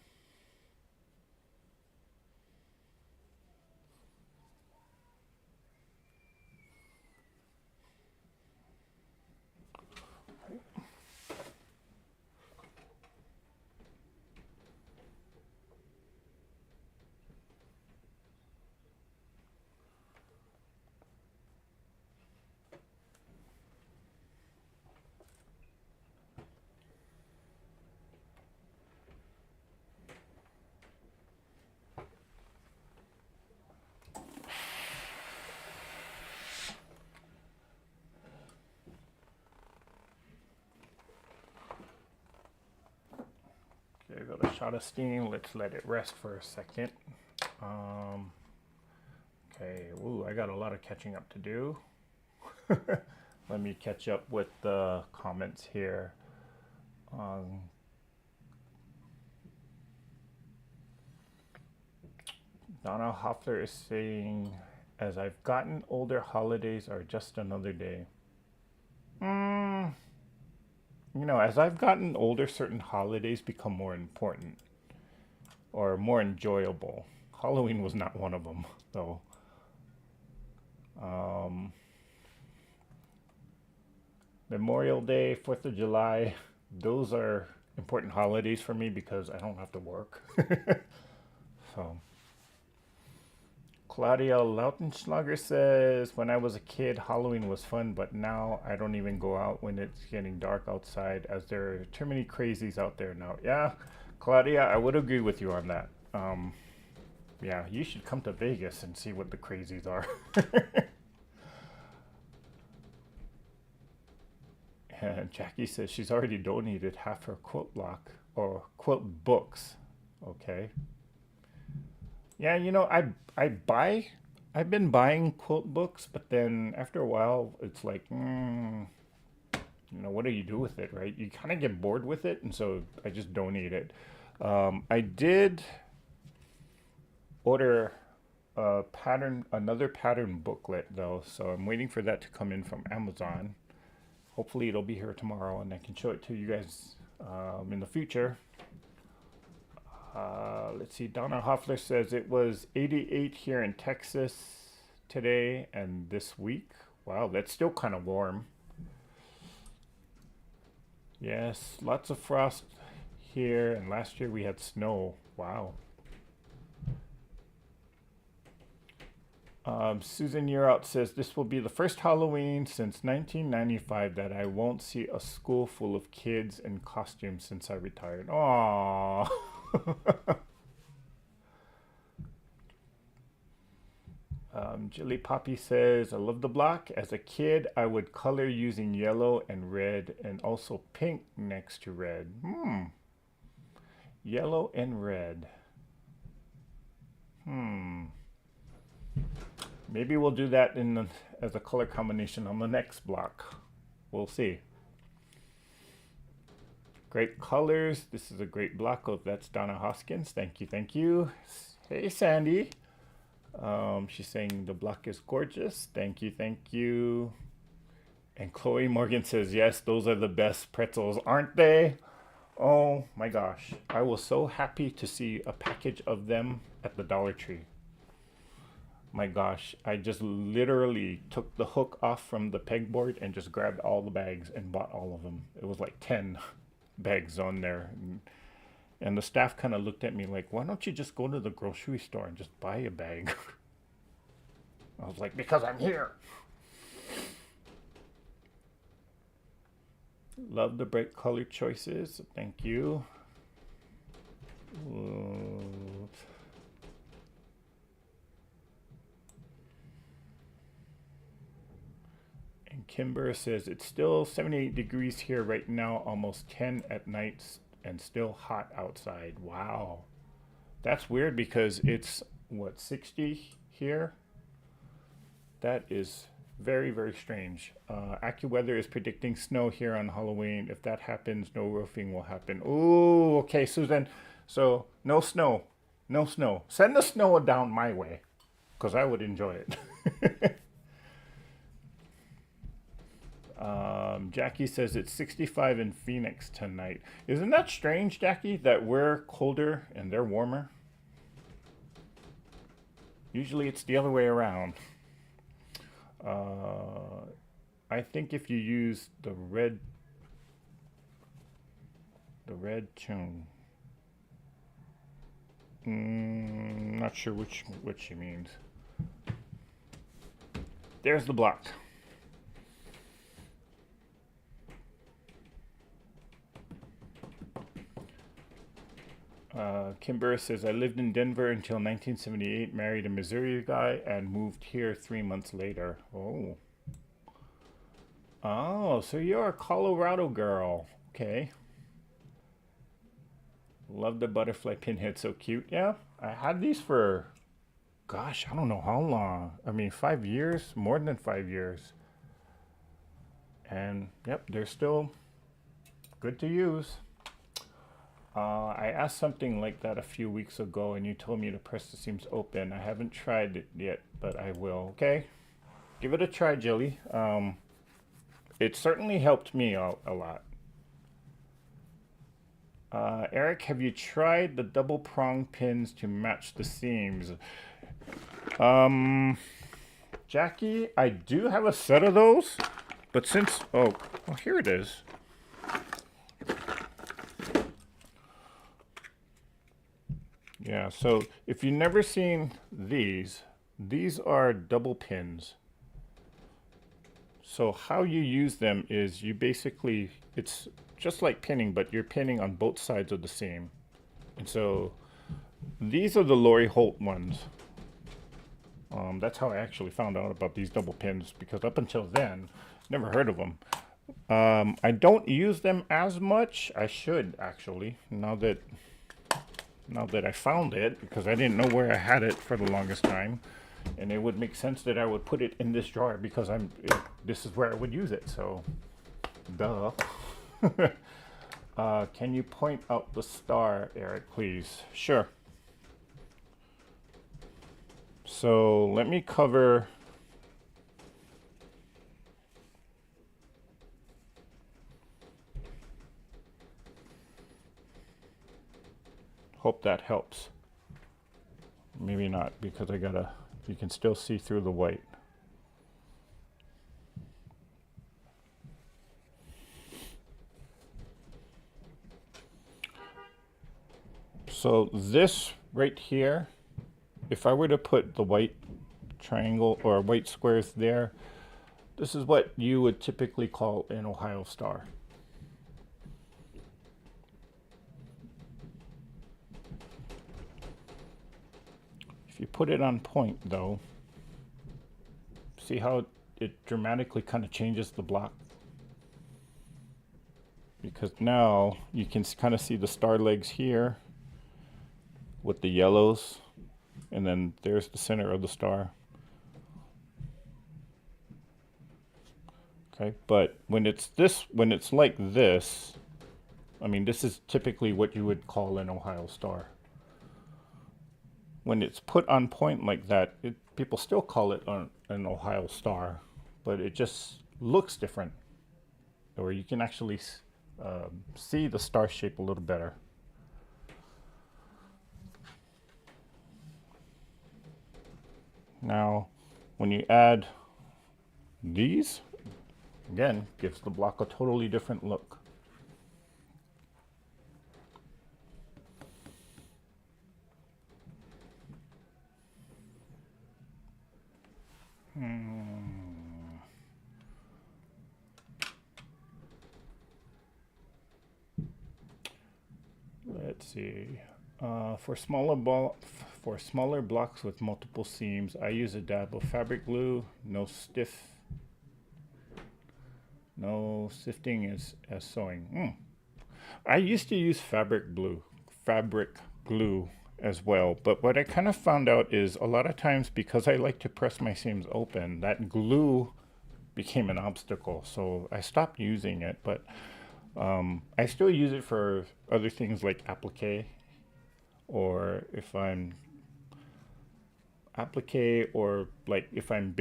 Okay, got a shot of steam. Let's let it rest for a second. Okay, ooh, I got a lot of catching up to do. Let me catch up with the comments here. Donna Hoffler is saying, as I've gotten older, holidays are just another day. You know, as I've gotten older, certain holidays become more important or more enjoyable. Halloween was not one of them, though. Memorial Day, 4th of July, those are important holidays for me because I don't have to work. So, Claudia Lautenschlager says, when I was a kid, Halloween was fun, but now I don't even go out when it's getting dark outside as there are too many crazies out there now. Yeah, Claudia, I would agree with you on that. Yeah, you should come to Vegas and see what the crazies are. And Jackie says she's already donated half her quilt block or quilt books. Okay. Yeah, you know, I buy I've been buying quilt books, but then after a while, it's like, what do you do with it, right? You kind of get bored with it, and so I just donate it. I did order another pattern booklet though, so I'm waiting for that to come in from Amazon. Hopefully, it'll be here tomorrow, and I can show it to you guys in the future. Let's see. Donna Hoffler says it was 88 here in Texas today and this week. Wow, that's still kind of warm. Yes, lots of frost here, and last year we had snow. Wow. Susan Yearout says this will be the first Halloween since 1995 that I won't see a school full of kids in costumes since I retired. Aww. Jilly Poppy says, I love the block. As a kid, I would color using yellow and red and also pink next to red. Yellow and red. Maybe we'll do that as a color combination on the next block. We'll see. Great colors. This is a great block. Oh, that's Donna Hoskins. Thank you, thank you. Hey, Sandy. She's saying the block is gorgeous. Thank you, thank you. And Chloe Morgan says, yes, those are the best pretzels, aren't they? Oh my gosh. I was so happy to see a package of them at the Dollar Tree. My gosh, I just literally took the hook off from the pegboard and just grabbed all the bags and bought all of them. It was like 10 bags on there. And the staff kind of looked at me like, why don't you just go to the grocery store and just buy a bag? I was like, because I'm here. Love the bright color choices. Thank you. And Kimber says, it's still 78 degrees here right now, almost 10 at night, and still hot outside. Wow. That's weird because it's, what, 60 here? That is very, very strange. AccuWeather is predicting snow here on Halloween. If that happens, no roofing will happen. Ooh, okay, Susan. So, no snow. No snow. Send the snow down my way, because I would enjoy it. Jackie says it's 65 in Phoenix tonight. Isn't that strange, Jackie, that we're colder and they're warmer? Usually it's the other way around. I think if you use the red tune, not sure which she means. There's the block. Kimber says, I lived in Denver until 1978, married a Missouri guy, and moved here 3 months later. Oh. Oh, so you're a Colorado girl. Okay. Love the butterfly pinhead, so cute. Yeah, I had these for, gosh, I don't know how long. I mean, 5 years, more than 5 years. And, yep, they're still good to use. I asked something like that a few weeks ago, and you told me to press the seams open. I haven't tried it yet, but I will. Okay, give it a try, Jilly. It certainly helped me out a lot. Eric, have you tried the double prong pins to match the seams? Jackie, I do have a set of those, but since, oh, well, here it is. Yeah, so if you've never seen these are double pins. So how you use them is you basically, it's just like pinning, but you're pinning on both sides of the seam. And so these are the Lori Holt ones. That's how I actually found out about these double pins, because up until then, never heard of them. I don't use them as much. I should actually, now that I found it, because I didn't know where I had it for the longest time. And it would make sense that I would put it in this drawer because this is where I would use it. So, duh. Can you point out the star, Eric, please? Sure. So let me cover. Hope that helps. Maybe not, because you can still see through the white. So this right here, if I were to put the white triangle or white squares there, this is what you would typically call an Ohio star. If you put it on point though, see how it dramatically kind of changes the block? Because now you can kind of see the star legs here with the yellows, and then there's the center of the star. Okay, but when it's like this, I mean, this is typically what you would call an Ohio star. When it's put on point like that, people still call it an Ohio star, but it just looks different, or you can actually see the star shape a little better. Now, when you add these, again, gives the block a totally different look. Let's see. For smaller blocks with multiple seams, I use a dab of fabric glue. No sifting as sewing. I used to use fabric glue as well, but what I kind of found out is a lot of times, because I like to press my seams open, that glue became an obstacle, so I stopped using it. But I still use it for other things like applique, or if I'm like if I'm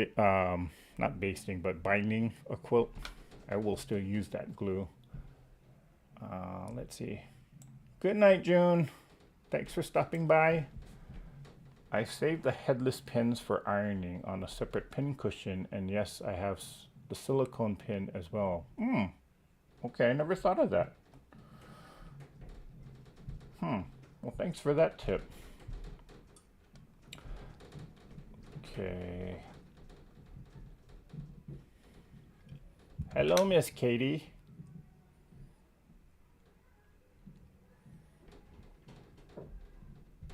not basting but binding a quilt, I will still use that glue. Let's see. Good night, June. Thanks for stopping by. I saved the headless pins for ironing on a separate pin cushion, and yes, I have the silicone pin as well. Okay, I never thought of that. Well, thanks for that tip. Okay. Hello, Miss Katie.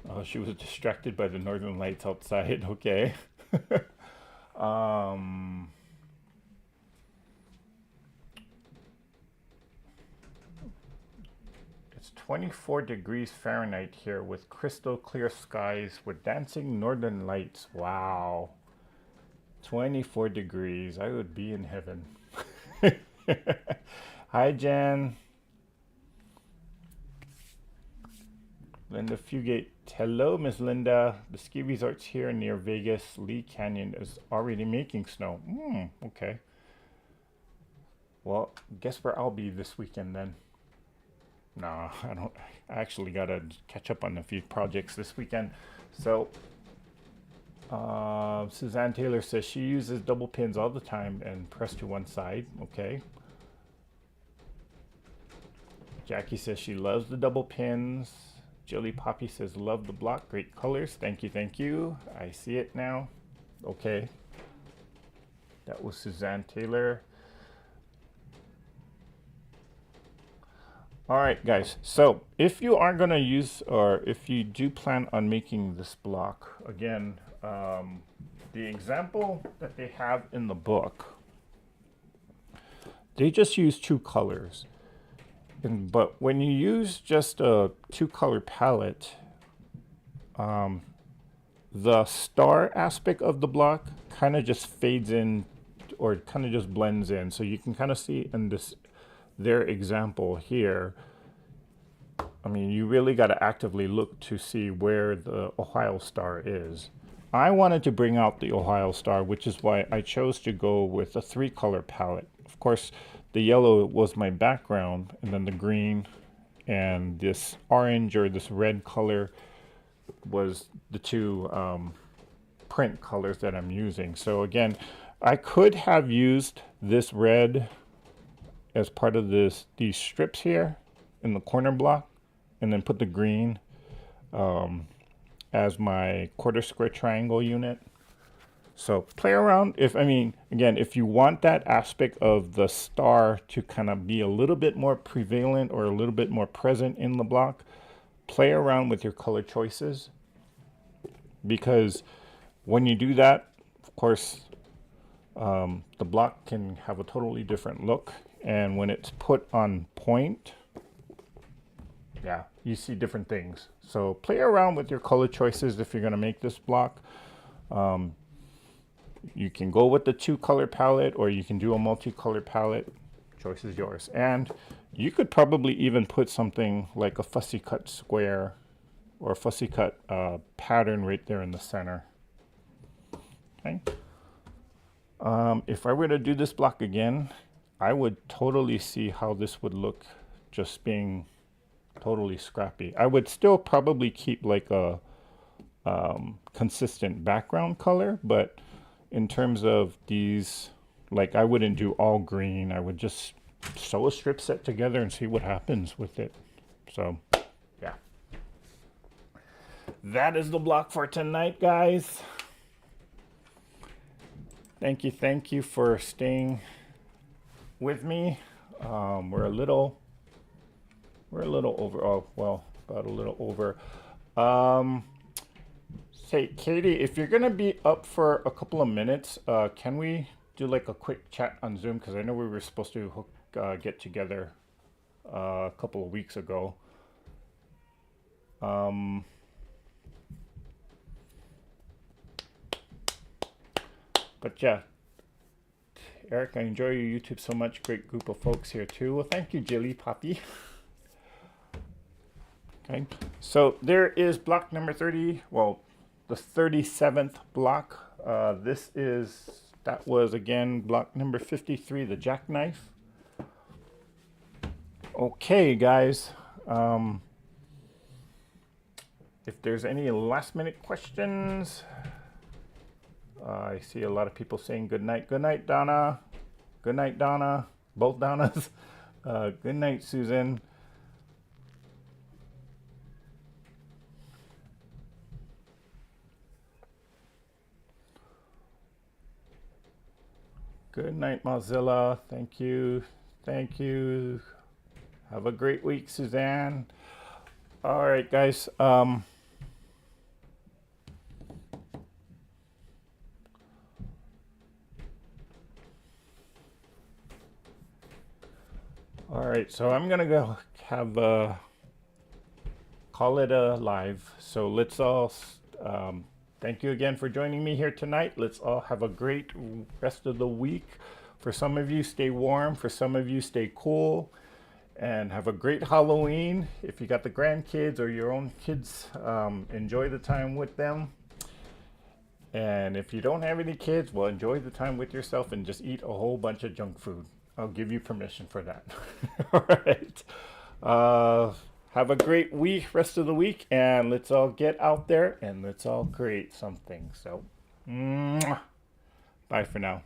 Oh, she was distracted by the northern lights outside. Okay. It's 24 degrees Fahrenheit here with crystal clear skies with dancing northern lights. Wow. 24 degrees. I would be in heaven. Hi, Jen. Linda Fugate. Hello, Miss Linda. The ski resorts here near Vegas, Lee Canyon, is already making snow. Okay. Well, guess where I'll be this weekend then? No, I don't. I actually gotta catch up on a few projects this weekend. So, Suzanne Taylor says she uses double pins all the time and press to one side. Okay. Jackie says she loves the double pins. Jilly Poppy says, love the block, great colors. Thank you, thank you. I see it now. Okay. That was Suzanne Taylor. All right, guys. So if you are going to use, or if you do plan on making this block, again, the example that they have in the book, they just use two colors. But when you use just a two-color palette, the star aspect of the block kind of just fades in, or kind of just blends in. So you can kind of see in their example here, I mean, you really got to actively look to see where the Ohio star is. I wanted to bring out the Ohio star, which is why I chose to go with a 3-color palette. Of course, the yellow was my background, and then the green and this orange or this red color was the two print colors that I'm using. So again, I could have used this red as part of these strips here in the corner block, and then put the green as my quarter square triangle unit. So play around. If you want that aspect of the star to kind of be a little bit more prevalent or a little bit more present in the block, play around with your color choices, because when you do that, of course, the block can have a totally different look, and when it's put on point, yeah, you see different things. So play around with your color choices if you're going to make this block. You can go with the 2-color palette, or you can do a multicolor palette. Choice is yours. And you could probably even put something like a fussy cut square or a fussy cut pattern right there in the center. Okay. If I were to do this block again, I would totally see how this would look just being totally scrappy. I would still probably keep like a consistent background color, but in terms of these, like, I wouldn't do all green. I would just sew a strip set together and see what happens with it. So yeah, that is the block for tonight, guys. Thank you for staying with me. We're a little over. Oh, well, about a little over. Say, Katie, if you're gonna be up for a couple of minutes, can we do like a quick chat on Zoom? Because I know we were supposed to get together a couple of weeks ago. But yeah, Eric, I enjoy your YouTube so much. Great group of folks here too. Well, thank you, Jilly Poppy. Okay, so there is block number 30. Well, the 37th block. That was again block number 53, the Jackknife. Okay, guys. If there's any last minute questions, I see a lot of people saying good night. Good night, Donna. Good night, Donna. Both Donnas. Good night, Susan. Good night, Mozilla. Thank you. Thank you. Have a great week, Suzanne. All right, guys. All right, so I'm gonna go call it a live. So let's all thank you again for joining me here tonight. Let's all have a great rest of the week. For some of you, stay warm. For some of you, stay cool. And have a great Halloween. If you got the grandkids or your own kids, enjoy the time with them. And if you don't have any kids, well, enjoy the time with yourself and just eat a whole bunch of junk food. I'll give you permission for that. All right. Have a great week, rest of the week, and let's all get out there and let's all create something. So, bye for now.